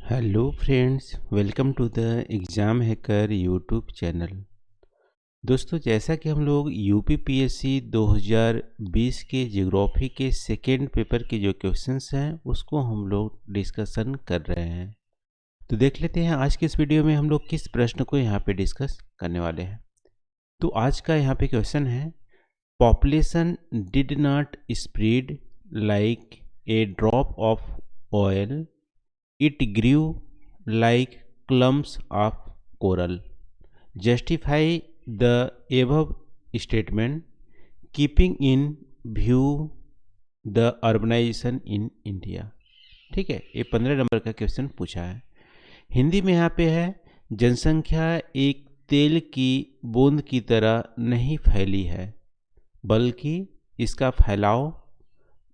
Hello friends, welcome to the exam hacker YouTube channel. दोस्तों, जैसा कि हम लोग यूपीपीएससी 2020 के ज्योग्राफी के सेकेंड पेपर के जो क्वेश्चंस हैं उसको हम लोग डिस्कशन कर रहे हैं। तो देख लेते हैं आज के इस वीडियो में हम लोग किस प्रश्न को यहाँ पे डिस्कस करने वाले हैं। तो आज का यहाँ पे क्वेश्चन है, population did not spread like a drop of oil, it grew like clumps of coral. Justify the above statement keeping in view the urbanization in India। ठीक है, ये 15 नंबर का क्वेश्चन पूछा है। हिंदी में यहाँ पे है, जनसंख्या एक तेल की बूंद की तरह नहीं फैली है, बल्कि इसका फैलाव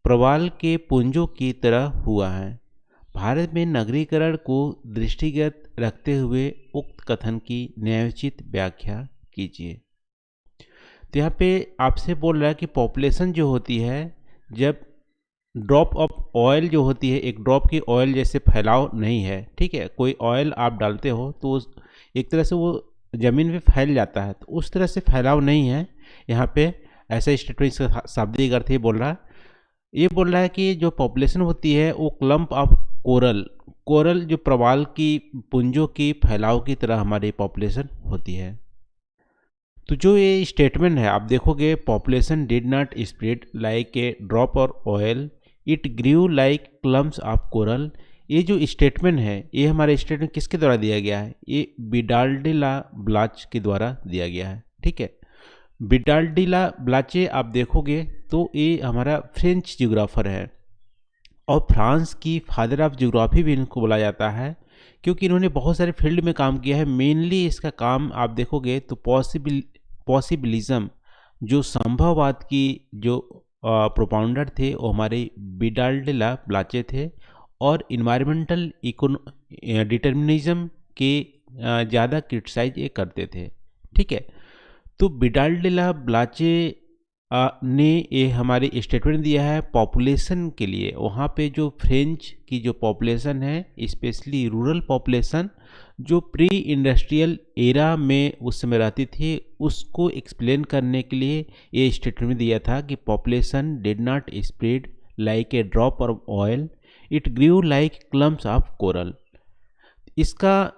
प्रवाल के पुंजों की तरह हुआ है। भारत में नगरीकरण को दृष्टिगत रखते हुए उक्त कथन की न्यायोचित व्याख्या कीजिए। तो यहाँ पे आपसे बोल रहा है कि पॉपुलेशन जो होती है, जब ड्रॉप ऑफ ऑयल जो होती है, एक ड्रॉप की ऑयल जैसे फैलाव नहीं है। ठीक है, कोई ऑयल आप डालते हो तो एक तरह से वो ज़मीन पे फैल जाता है, तो उस तरह से फैलाव नहीं है यहाँ पे। ऐसा स्टेटमेंट का शाब्दिक अर्थ ये बोल रहा है कि जो पॉपुलेशन होती है वो क्लम्प ऑफ कोरल जो प्रवाल की पुंजों की फैलाव की तरह हमारी पॉपुलेशन होती है। तो जो ये स्टेटमेंट है, आप देखोगे, population did not spread like a drop of oil, it grew like clumps of coral. ये जो स्टेटमेंट है, ये हमारे स्टेटमेंट किसके द्वारा दिया गया है? ये बिडाल्डिला ब्लाच के द्वारा दिया गया है। ठीक है, बिडाल्डिला ब्लाचे आप देखोगे तो ये हमारा फ्रेंच जियोग्राफर है, और फ्रांस की फादर ऑफ ज्योग्राफी भी इनको बोला जाता है, क्योंकि इन्होंने बहुत सारे फील्ड में काम किया है। मेनली इसका काम आप देखोगे तो पॉसिबिलिज्म, जो संभववाद की जो प्रोपाउंडर थे वो हमारे बिडाल डे ला ब्लाचे थे, और इन्वायरमेंटल डिटर्मिनिज्म के ज़्यादा क्रिटिसाइज ये करते थे। ठीक है, तो बिडाल डे ला ब्लाचे ने ये हमारे स्टेटमेंट दिया है पॉपुलेशन के लिए। वहाँ पे जो फ्रेंच की जो पॉपुलेशन है, स्पेशली रूरल पॉपुलेशन जो प्री इंडस्ट्रियल एरा में उस समय रहती थी, उसको एक्सप्लेन करने के लिए ये स्टेटमेंट दिया था कि population did not spread like a drop of oil, it grew like clumps of coral. इसका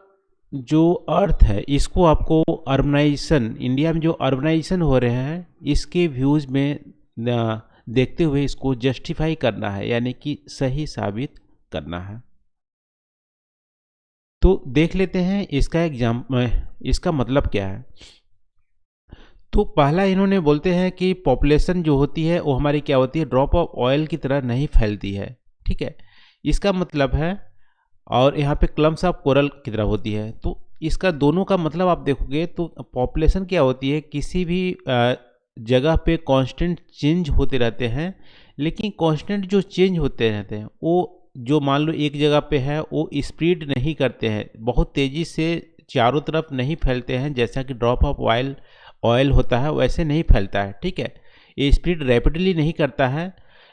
जो अर्थ है, इसको आपको अर्बनाइजेशन, इंडिया में जो अर्बनाइजेशन हो रहे हैं, इसके व्यूज़ में देखते हुए इसको जस्टिफाई करना है, यानी कि सही साबित करना है। तो देख लेते हैं इसका मतलब क्या है। तो पहला इन्होंने बोलते हैं कि पॉपुलेशन जो होती है वो हमारी क्या होती है, ड्रॉप ऑफ ऑयल की तरह नहीं फैलती है। ठीक है, इसका मतलब है, और यहाँ पे क्लम्स ऑफ कोरल की तरह होती है। तो इसका दोनों का मतलब आप देखोगे तो पॉपुलेशन क्या होती है, किसी भी जगह पे कांस्टेंट चेंज होते रहते हैं, लेकिन कांस्टेंट जो चेंज होते रहते हैं वो, जो मान लो एक जगह पे है, वो स्प्रेड नहीं करते हैं, बहुत तेज़ी से चारों तरफ नहीं फैलते हैं, जैसा कि ड्रॉप ऑफ ऑयल होता है वैसे नहीं फैलता है। ठीक है, ये स्प्रेड रैपिडली नहीं करता है,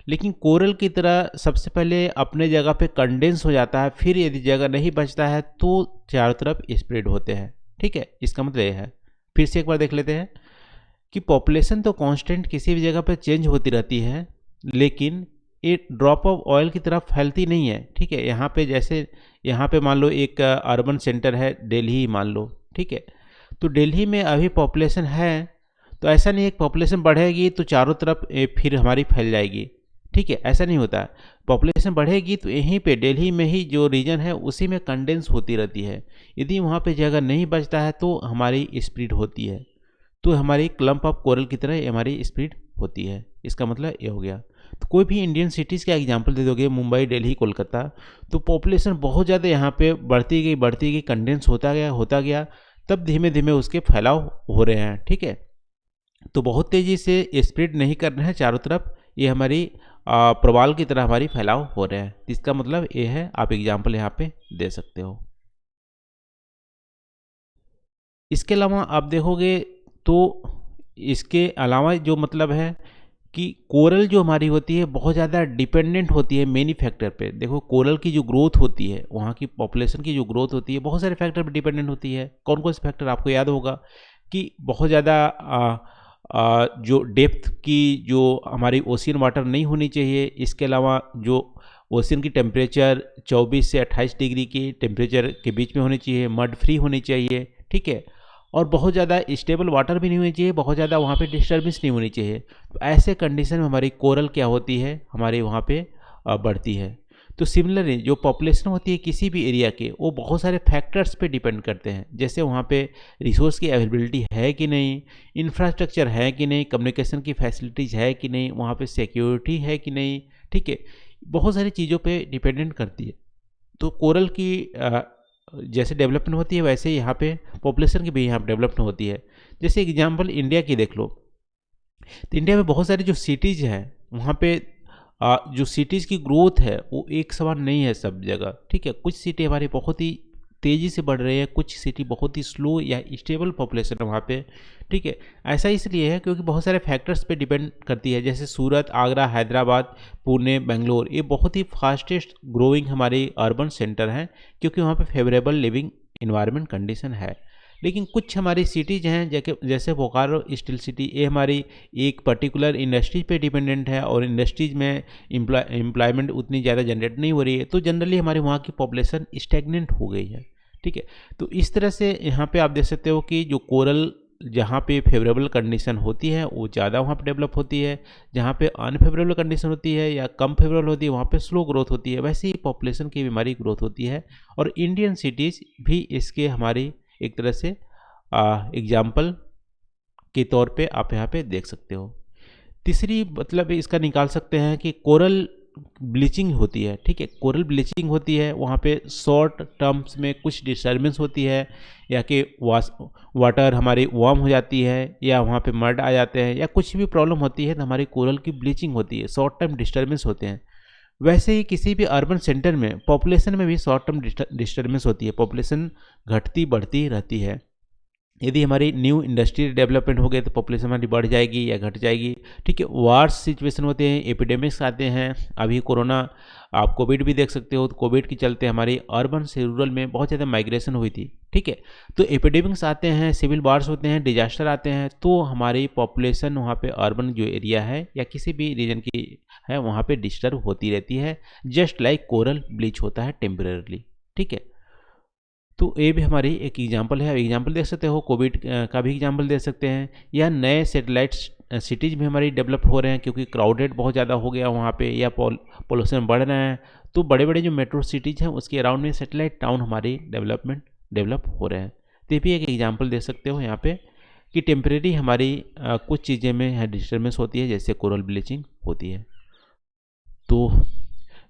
लेकिन कोरल की तरह सबसे पहले अपने जगह पे कंडेंस हो जाता है, फिर यदि जगह नहीं बचता है तो चारों तरफ स्प्रेड होते हैं। ठीक है, इसका मतलब यह है। फिर से एक बार देख लेते हैं कि पॉपुलेशन तो कांस्टेंट किसी भी जगह पे चेंज होती रहती है, लेकिन ये ड्रॉप ऑफ ऑयल की तरफ फैलती नहीं है। ठीक है, यहाँ पे जैसे यहाँ पे मान लो एक अर्बन सेंटर है दिल्ली, मान लो। ठीक है, तो दिल्ली में अभी पॉपुलेशन है, तो ऐसा नहीं है पॉपुलेशन बढ़ेगी तो चारों तरफ फिर हमारी फैल जाएगी। ठीक है, ऐसा नहीं होता। पॉपुलेशन बढ़ेगी तो यहीं पे दिल्ली में ही जो रीजन है उसी में कंडेंस होती रहती है। यदि वहाँ पे जगह नहीं बचता है तो हमारी स्प्रेड होती है, तो हमारी क्लम्प ऑफ कोरल की तरह हमारी स्प्रेड होती है। इसका मतलब ये हो गया। तो कोई भी इंडियन सिटीज़ का एग्जांपल दे दोगे, मुंबई, दिल्ली, कोलकाता, तो पॉपुलेशन बहुत ज़्यादा यहाँ पे बढ़ती गई, कंडेंस होता गया, तब धीमे धीमे उसके फैलाव हो रहे हैं। ठीक है, तो बहुत तेज़ी से स्प्रेड नहीं कर रहे हैं चारों तरफ, ये हमारी प्रवाल की तरह हमारी फैलाव हो रहे हैं। इसका मतलब ये है, आप एग्जाम्पल यहाँ पे दे सकते हो। इसके अलावा आप देखोगे तो इसके अलावा जो मतलब है कि कोरल जो हमारी होती है बहुत ज़्यादा डिपेंडेंट होती है मेनी फैक्टर पे। देखो कोरल की जो ग्रोथ होती है, वहाँ की पॉपुलेशन की जो ग्रोथ होती है बहुत सारे फैक्टर पे डिपेंडेंट होती है। कौन कौन से फैक्टर आपको याद होगा कि बहुत ज़्यादा जो डेप्थ की जो हमारी ओशियन वाटर नहीं होनी चाहिए, इसके अलावा जो ओशियन की टेम्परेचर 24 से 28 डिग्री की टेम्परेचर के बीच में होनी चाहिए, मड फ्री होनी चाहिए, ठीक है, और बहुत ज़्यादा स्टेबल वाटर भी नहीं होनी चाहिए, बहुत ज़्यादा वहाँ पे डिस्टर्बेंस नहीं होनी चाहिए। तो ऐसे कंडीशन में हमारी कोरल क्या होती है, हमारे वहाँ पे बढ़ती है। तो सिमिलरली जो पॉपुलेशन होती है किसी भी एरिया के, वो बहुत सारे फैक्टर्स पे डिपेंड करते हैं, जैसे वहाँ पे रिसोर्स की अवेलेबिलिटी है कि नहीं, इंफ्रास्ट्रक्चर है कि नहीं, कम्युनिकेशन की फैसिलिटीज़ है कि नहीं, वहाँ पे सिक्योरिटी है कि नहीं, ठीक है, बहुत सारी चीज़ों पे डिपेंडेंट करती है। तो कोरल की जैसे डेवलपमेंट होती है वैसे यहाँ पे पॉपुलेशन की भी यहाँ डेवलपमेंट होती है। जैसे एग्जांपल इंडिया की देख लो, तो इंडिया में बहुत सारी जो सिटीज़ हैं वहाँ पे जो सिटीज़ की ग्रोथ है वो एक समान नहीं है सब जगह, ठीक है। कुछ सिटी हमारी बहुत ही तेज़ी से बढ़ रही है, कुछ सिटी बहुत ही स्लो या स्टेबल पॉपुलेशन है वहाँ पे, ठीक है। ऐसा इसलिए है क्योंकि बहुत सारे फैक्टर्स पे डिपेंड करती है, जैसे सूरत, आगरा, हैदराबाद, पुणे, बेंगलोर, ये बहुत ही फास्टेस्ट ग्रोइंग हमारे अर्बन सेंटर हैं क्योंकि वहाँ पे फेवरेबल लिविंग इन्वायरमेंट कंडीशन है। लेकिन कुछ हमारी सिटीज़ हैं जैसे बोकारो स्टील सिटी, ये हमारी एक पर्टिकुलर इंडस्ट्रीज पे डिपेंडेंट है और इंडस्ट्रीज में एम्प्लॉयमेंट उतनी ज़्यादा जनरेट नहीं हो रही है, तो जनरली हमारे वहाँ की पॉपुलेशन स्टेगनेंट हो गई है, ठीक है। तो इस तरह से यहाँ पे आप देख सकते हो कि जो कोरल जहाँ पे फेवरेबल कंडीशन होती है वो ज़्यादा वहाँ पे डेवलप होती है, जहाँ पे अनफेवरेबल कंडीशन होती है या कम फेवरेबल होती है वहाँ पे स्लो ग्रोथ होती है। वैसे ही पॉपुलेशन की बीमारी ग्रोथ होती है और इंडियन सिटीज़ भी इसके हमारी एक तरह से एग्जाम्पल के तौर पे आप यहाँ पे देख सकते हो। तीसरी मतलब इसका निकाल सकते हैं कि कोरल ब्लीचिंग होती है, ठीक है। कोरल ब्लीचिंग होती है वहाँ पे शॉर्ट टर्म्स में कुछ डिस्टर्बेंस होती है, या कि वाटर हमारी वार्म हो जाती है, या वहाँ पे मड आ जाते हैं, या कुछ भी प्रॉब्लम होती है तो हमारी कोरल की ब्लीचिंग होती है, शॉर्ट टर्म डिस्टर्बेंस होते हैं। वैसे ही किसी भी अर्बन सेंटर में पॉपुलेशन में भी शॉर्ट टर्म डिस्टर्बेंस होती है, पॉपुलेशन घटती बढ़ती रहती है। यदि हमारी न्यू इंडस्ट्री डेवलपमेंट हो गई तो पॉपुलेशन हमारी बढ़ जाएगी या घट जाएगी, ठीक है। वार्स सिचुएशन होते हैं, एपिडेमिक्स आते हैं, अभी कोरोना, आप कोविड भी देख सकते हो, तो कोविड के चलते हमारी अर्बन से रूरल में बहुत ज़्यादा माइग्रेशन हुई थी, ठीक है। तो एपिडेमिक्स आते हैं, सिविल वार्स होते हैं, डिजास्टर आते हैं, तो हमारी पॉपुलेशन वहाँ पे अर्बन जो एरिया है या किसी भी रीजन की है वहाँ पे डिस्टर्ब होती रहती है, जस्ट लाइक कोरल ब्लीच होता है टेम्परेरली, ठीक है। तो ये भी हमारी एक एग्जांपल है, एग्जांपल देख सकते हो, कोविड का भी एग्जांपल दे सकते हैं, या नए सेटेलाइट्स सिटीज़ भी हमारी डेवलप हो रहे हैं क्योंकि क्राउडेड बहुत ज़्यादा हो गया वहाँ पे, या पोल्यूशन बढ़ रहे हैं, तो बड़े बड़े जो मेट्रो सिटीज़ हैं उसके अराउंड में सेटेलाइट टाउन हमारी डेवलप हो रहे हैं। तो ये भी एक एग्जाम्पल दे सकते हो यहाँ पे कि टेम्परेरी हमारी कुछ चीज़ें में डिस्टर्बेंस होती है, जैसे कोरल ब्लीचिंग होती है। तो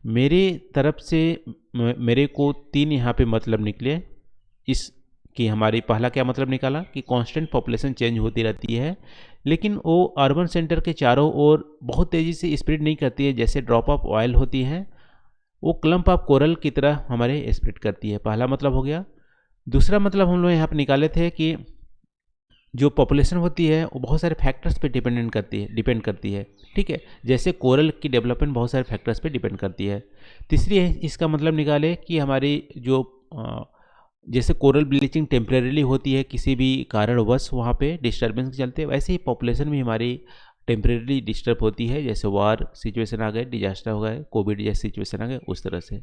मेरे तरफ से मेरे को 3 यहाँ पे मतलब निकले इस कि हमारी पहला क्या मतलब निकाला कि कांस्टेंट पॉपुलेशन चेंज होती रहती है, लेकिन वो अर्बन सेंटर के चारों ओर बहुत तेज़ी से स्प्रेड नहीं करती है, जैसे ड्रॉप ऑफ ऑयल होती है वो क्लम्प ऑफ कोरल की तरह हमारे स्प्रेड करती है। पहला मतलब हो गया। दूसरा मतलब हम लोग यहाँ पर निकाले थे कि जो पॉपुलेशन होती है वो बहुत सारे फैक्टर्स पे डिपेंड करती है, ठीक है। जैसे कोरल की डेवलपमेंट बहुत सारे फैक्टर्स पे डिपेंड करती है। तीसरी है इसका मतलब निकाले कि हमारी जो जैसे कोरल ब्लीचिंग टेम्परेरीली होती है किसी भी कारणवश वहाँ पे डिस्टर्बेंस के चलते, वैसे ही पॉपुलेशन भी हमारी टेम्परेरीली डिस्टर्ब होती है, जैसे वार सिचुएशन आ गए, डिजास्टर हो गए, कोविड जैसे सिचुएशन आ गए, उस तरह से।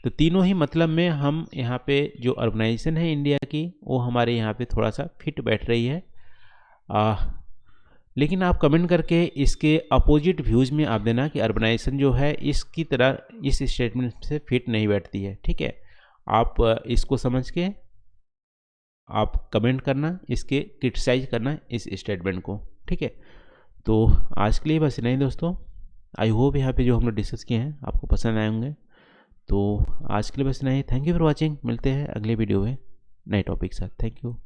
तो तीनों ही मतलब में हम यहाँ पे जो अर्बनाइजेशन है इंडिया की वो हमारे यहाँ पे थोड़ा सा फिट बैठ रही है। लेकिन आप कमेंट करके इसके अपोजिट व्यूज़ में आप देना कि अर्बनाइजेशन जो है इसकी तरह इस स्टेटमेंट से फिट नहीं बैठती है, ठीक है। आप इसको समझ के आप कमेंट करना, इसके क्रिटिसाइज करना इस स्टेटमेंट को, ठीक है। तो आज के लिए बस इतना ही दोस्तों। आई होप यहाँ पे जो हम लोग डिस्कस किए हैं आपको पसंद आए होंगे। तो आज के लिए बस इतना ही। Thank you for watching. मिलते हैं अगले वीडियो में नए टॉपिक के साथ। Thank you.